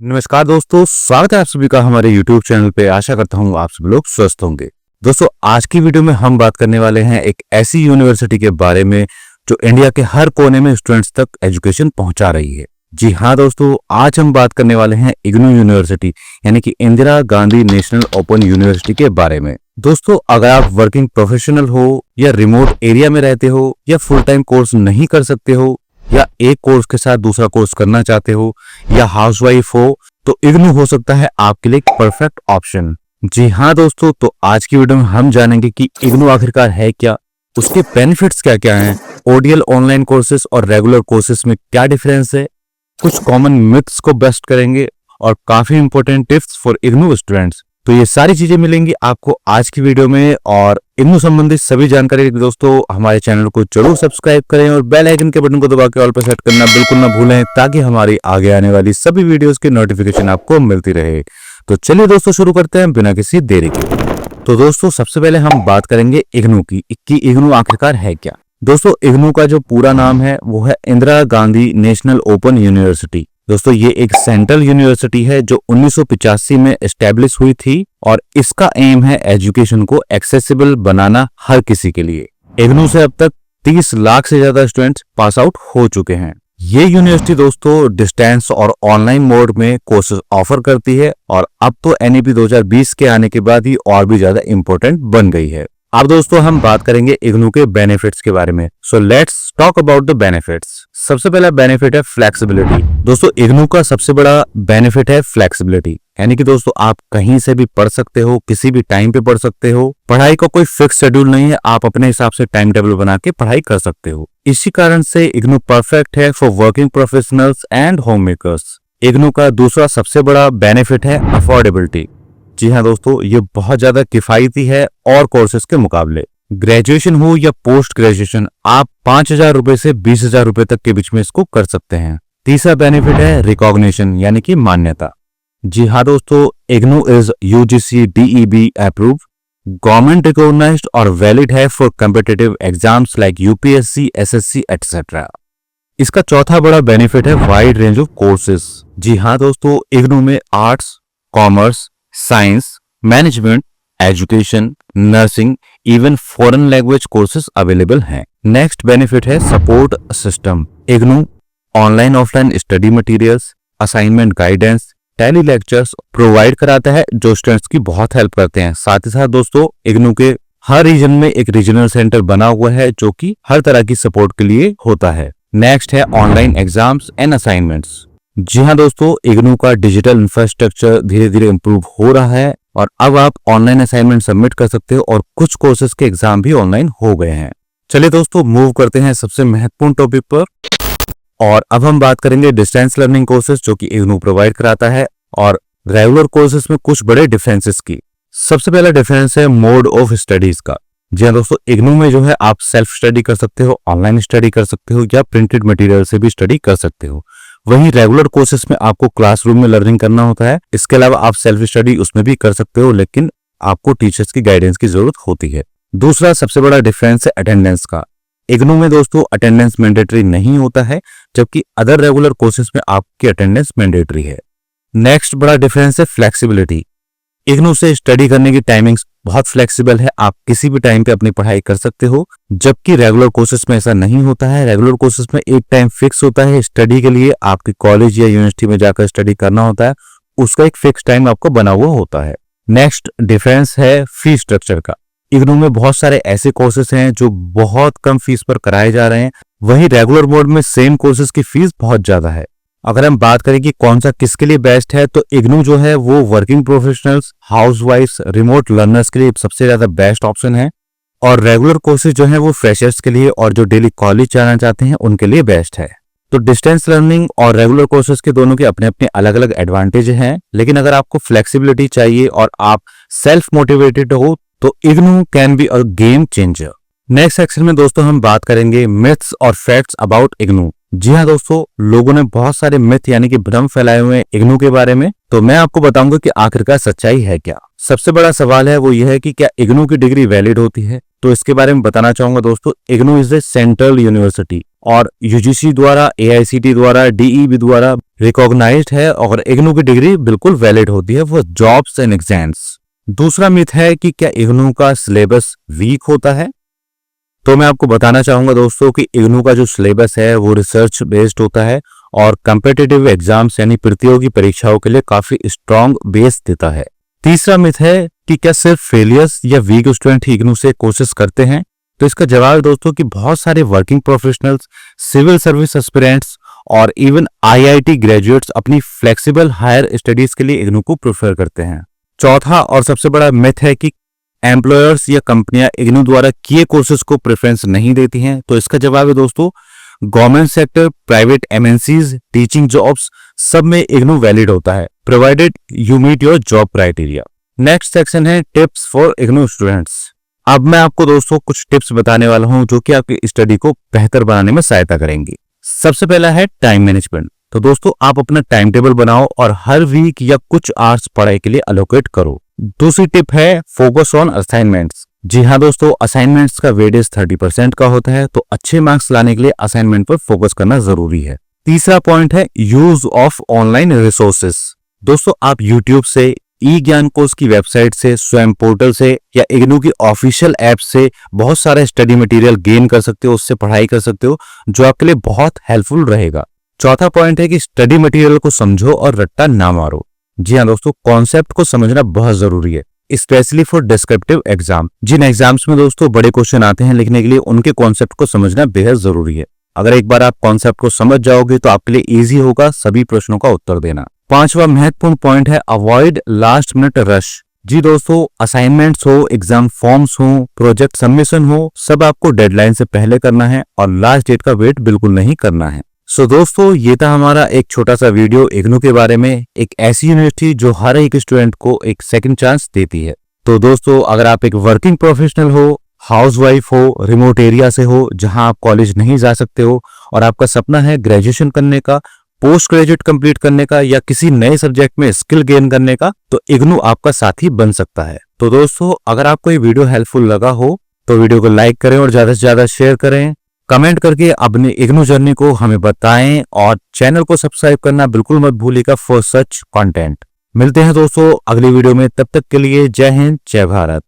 नमस्कार दोस्तों, स्वागत है आप सभी का हमारे YouTube चैनल पे। आशा करता हूँ आप सभी लोग स्वस्थ होंगे। दोस्तों, आज की वीडियो में हम बात करने वाले हैं एक ऐसी यूनिवर्सिटी के बारे में जो इंडिया के हर कोने में स्टूडेंट्स तक एजुकेशन पहुंचा रही है। जी हाँ दोस्तों, आज हम बात करने वाले हैं इग्नू यूनिवर्सिटी यानी कि Indira Gandhi national open university के बारे में। दोस्तों, अगर आप वर्किंग प्रोफेशनल हो या रिमोट एरिया में रहते हो या फुल टाइम कोर्स नहीं कर सकते हो या एक कोर्स के साथ दूसरा कोर्स करना चाहते हो या हाउसवाइफ हो तो इग्नू हो सकता है आपके लिए एक परफेक्ट ऑप्शन। जी हाँ दोस्तों, तो आज की वीडियो में हम जानेंगे कि इग्नू आखिरकार है क्या, उसके बेनिफिट्स क्या क्या हैं, ओडीएल ऑनलाइन कोर्सेज और रेगुलर कोर्सेज में क्या डिफरेंस है, कुछ कॉमन मिथ्स को बेस्ट करेंगे और काफी important tips for IGNOU students. तो ये सारी चीजें मिलेंगी आपको आज की वीडियो में और इग्नू संबंधित सभी जानकारी दोस्तों हमारे चैनल को जरूर सब्सक्राइब करें और बेल आइकन के बटन को दबा के ऑल पर सेट करना बिल्कुल ना भूलें ताकि हमारी आगे आने वाली सभी वीडियोस की नोटिफिकेशन आपको मिलती रहे। तो चलिए दोस्तों शुरू करते हैं बिना किसी देरी के। तो दोस्तों सबसे पहले हम बात करेंगे इग्नू की इग्नू आखिरकार है क्या। दोस्तों, इग्नू का जो पूरा नाम है वो है Indira Gandhi national open university. दोस्तों, ये एक सेंट्रल यूनिवर्सिटी है जो 1985 में एस्टेब्लिश हुई थी और इसका एम है एजुकेशन को एक्सेसिबल बनाना हर किसी के लिए। इग्नू से अब तक 30 लाख से ज्यादा स्टूडेंट्स पास आउट हो चुके हैं। ये यूनिवर्सिटी दोस्तों डिस्टेंस और ऑनलाइन मोड में कोर्सेज ऑफर करती है और अब तो एनईपी 2020 के आने के बाद ही और भी ज्यादा इंपॉर्टेंट बन गई है। अब दोस्तों हम बात करेंगे इग्नू के बेनिफिट्स के बारे में। So let's talk about the benefits. सबसे पहला बेनिफिट है फ्लेक्सिबिलिटी। दोस्तों, इग्नू का सबसे बड़ा बेनिफिट है फ्लेक्सिबिलिटी, यानी कि दोस्तों आप कहीं से भी पढ़ सकते हो, किसी भी टाइम पे पढ़ सकते हो। पढ़ाई का कोई फिक्स शेड्यूल नहीं है, आप अपने हिसाब से टाइम टेबल बना के पढ़ाई कर सकते हो। इसी कारण से इग्नू परफेक्ट है for working professionals and home makers. IGNOU का दूसरा सबसे बड़ा बेनिफिट है अफोर्डेबिलिटी। जी हाँ दोस्तों, ये बहुत ज्यादा किफायती है और कोर्सेज के मुकाबले। ग्रेजुएशन हो या पोस्ट ग्रेजुएशन, आप 5,000 रुपए से 20,000 रुपए तक के बीच में इसको कर सकते हैं। तीसरा बेनिफिट है रिकॉग्निशन यानी कि मान्यता। जी हाँ दोस्तों, IGNOU is UGC DEB approved, government recognised और वैलिड है for competitive exams like UPSC, SSC etcetera. इसका चौथा बड़ा बेनिफिट है वाइड रेंज ऑफ कोर्सेज। जी हाँ दोस्तों, इग्नू में arts, commerce, science, management, education, nursing, even foreign language courses available हैं। नेक्स्ट बेनिफिट है support system. IGNOU online offline study materials, assignment guidance, tele lectures provide कराता है जो स्टूडेंट्स की बहुत हेल्प करते हैं। साथ ही साथ दोस्तों इग्नू के हर रीजन में एक रीजनल सेंटर बना हुआ है जो कि हर तरह की सपोर्ट के लिए होता है। नेक्स्ट है ऑनलाइन एग्जाम्स एंड असाइनमेंट्स। जी हाँ दोस्तों, इग्नू का डिजिटल इंफ्रास्ट्रक्चर धीरे धीरे इंप्रूव हो रहा है और अब आप ऑनलाइन असाइनमेंट सबमिट कर सकते हो और कुछ कोर्सेज के एग्जाम भी ऑनलाइन हो गए हैं। चलिए दोस्तों मूव करते हैं सबसे महत्वपूर्ण टॉपिक पर और अब हम बात करेंगे डिस्टेंस लर्निंग कोर्सेज जो कि इग्नू प्रोवाइड कराता है और रेगुलर कोर्सेज में कुछ बड़े डिफरेंसेस की। सबसे पहला डिफरेंस है मोड ऑफ स्टडीज का। जी हाँ दोस्तों, इग्नू में जो है आप सेल्फ स्टडी कर सकते हो, ऑनलाइन स्टडी कर सकते हो या प्रिंटेड मटेरियल से भी स्टडी कर सकते हो। वहीं रेगुलर कोर्सेज में आपको क्लासरूम में लर्निंग करना होता है। इसके अलावा आप सेल्फ स्टडी उसमें भी कर सकते हो लेकिन आपको टीचर्स की गाइडेंस की जरूरत होती है। दूसरा सबसे बड़ा डिफरेंस है अटेंडेंस का। इग्नू में दोस्तों अटेंडेंस मैंडेटरी नहीं होता है जबकि अदर रेगुलर कोर्सेज में आपकी अटेंडेंस मैंडेटरी है। नेक्स्ट बड़ा डिफरेंस है फ्लेक्सिबिलिटी। इग्नू से स्टडी करने की टाइमिंग्स बहुत फ्लेक्सिबल है, आप किसी भी टाइम पे अपनी पढ़ाई कर सकते हो जबकि रेगुलर कोर्सेज में ऐसा नहीं होता है। रेगुलर कोर्सेज में एक टाइम फिक्स होता है स्टडी के लिए, आपके कॉलेज या यूनिवर्सिटी में जाकर स्टडी करना होता है, उसका एक फिक्स टाइम आपको बना हुआ होता है। नेक्स्ट डिफरेंस है फी स्ट्रक्चर का। इग्नू में बहुत सारे ऐसे कोर्सेज हैं जो बहुत कम फीस पर कराए जा रहे हैं, वहीं रेगुलर मोड में सेम कोर्सेज की फीस बहुत ज्यादा है। अगर हम बात करें कि कौन सा किसके लिए बेस्ट है तो इग्नू जो है वो वर्किंग प्रोफेशनल्स, हाउसवाइफ्स, रिमोट लर्नर्स के लिए सबसे ज्यादा बेस्ट ऑप्शन है और रेगुलर कोर्सेज जो है वो फ्रेशर्स के लिए और जो डेली कॉलेज जाना चाहते हैं उनके लिए बेस्ट है। तो डिस्टेंस लर्निंग और रेगुलर कोर्सेज के दोनों के अपने अपने अलग अलग एडवांटेज हैं, लेकिन अगर आपको फ्लेक्सिबिलिटी चाहिए और आप सेल्फ मोटिवेटेड हो तो IGNOU can be a game changer. Next section में दोस्तों हम बात करेंगे मिथ्स और फैक्ट्स अबाउट इग्नू। जी हाँ दोस्तों, लोगों ने बहुत सारे मिथ यानी कि भ्रम फैलाए हुए हैं इग्नू के बारे में, तो मैं आपको बताऊंगा कि आखिरकार सच्चाई है क्या। सबसे बड़ा सवाल है वो यह है कि क्या इग्नू की डिग्री वैलिड होती है, तो इसके बारे में बताना चाहूंगा दोस्तों। IGNOU is a central university और यूजीसी द्वारा, एआईसीटी द्वारा, डीईबी द्वारा रिकॉग्नाइज्ड है और इग्नू की डिग्री बिल्कुल वैलिड होती है फॉर जॉब्स एंड एग्जाम्स। दूसरा मिथ है कि क्या इग्नू का सिलेबस वीक होता है? तो मैं आपको बताना चाहूंगा दोस्तों कि इग्नू का जो सिलेबस है वो रिसर्च बेस्ड होता है और कॉम्पिटिटिव एग्जाम्स यानी प्रतियोगी परीक्षाओं के लिए काफी स्ट्रॉन्ग बेस देता है। तीसरा मिथ है कि क्या सिर्फ फेलियर्स या वीक स्टूडेंट ही इग्नू से कोशिश करते हैं? तो इसका जवाब है दोस्तों कि बहुत सारे working professionals, civil service aspirants और इवन आईआईटी ग्रेजुएट्स अपनी फ्लेक्सिबल हायर स्टडीज के लिए इग्नू को प्रेफर करते हैं। चौथा और सबसे बड़ा मिथ है कि एम्प्लॉयर्स या कंपनियां इग्नू द्वारा किए कोर्सेज को प्रेफरेंस नहीं देती हैं। तो इसका जवाब है दोस्तों government sector, private MNCs, teaching jobs सब में इग्नू वैलिड होता है provided you meet your job criteria. Next section है टिप्स फॉर इग्नू स्टूडेंट्स। अब मैं आपको दोस्तों कुछ टिप्स बताने वाला हूं जो कि आपकी स्टडी को बेहतर बनाने में सहायता करेंगी। सबसे पहला है टाइम मैनेजमेंट। तो दोस्तों आप अपना टाइम टेबल बनाओ और हर वीक या कुछ आवर्स पढ़ाई के लिए अलोकेट करो। दूसरी टिप है फोकस ऑन असाइनमेंट्स। जी हाँ दोस्तों, असाइनमेंट्स का वेटेज 30% का होता है, तो अच्छे मार्क्स लाने के लिए असाइनमेंट पर फोकस करना जरूरी है। तीसरा पॉइंट है यूज ऑफ ऑनलाइन रिसोर्सेस। दोस्तों आप यूट्यूब से, ई ज्ञान कोर्स की वेबसाइट से, स्वयं पोर्टल से या इग्नू की ऑफिशियल ऐप से बहुत सारा स्टडी मटेरियल गेन कर सकते हो, उससे पढ़ाई कर सकते हो जो आपके लिए बहुत हेल्पफुल रहेगा। चौथा पॉइंट है कि स्टडी मटेरियल को समझो और रट्टा ना मारो। जी हाँ दोस्तों, कॉन्सेप्ट को समझना बहुत जरूरी है, स्पेशली फॉर डिस्क्रिप्टिव एग्जाम। जिन एग्जाम्स में दोस्तों बड़े क्वेश्चन आते हैं लिखने के लिए, उनके कॉन्सेप्ट को समझना बेहद जरूरी है। अगर एक बार आप कॉन्सेप्ट को समझ जाओगे तो आपके लिए इजी होगा सभी प्रश्नों का उत्तर देना। पांचवा महत्वपूर्ण पॉइंट है अवॉइड लास्ट मिनट रश। जी दोस्तों, असाइनमेंट्स हो, एग्जाम फॉर्म्स हो, प्रोजेक्ट सबमिशन हो, सब आपको डेडलाइन से पहले करना है और लास्ट डेट का वेट बिल्कुल नहीं करना है। सो दोस्तों ये था हमारा एक छोटा सा वीडियो इग्नू के बारे में, एक ऐसी यूनिवर्सिटी जो हर एक स्टूडेंट को एक सेकंड चांस देती है। तो दोस्तों अगर आप एक वर्किंग प्रोफेशनल हो, हाउसवाइफ हो, रिमोट एरिया से हो जहां आप कॉलेज नहीं जा सकते हो और आपका सपना है ग्रेजुएशन करने का, पोस्ट ग्रेजुएट कंप्लीट करने का या किसी नए सब्जेक्ट में स्किल गेन करने का, तो इग्नू आपका साथी बन सकता है। तो दोस्तों अगर आपको ये वीडियो हेल्पफुल लगा हो तो वीडियो को लाइक करें और ज्यादा से ज्यादा शेयर करें। कमेंट करके अपनी इग्नू जर्नी को हमें बताएं और चैनल को सब्सक्राइब करना बिल्कुल मत भूलिएगा फॉर सच कंटेंट। मिलते हैं दोस्तों अगली वीडियो में, तब तक के लिए जय हिंद, जय भारत।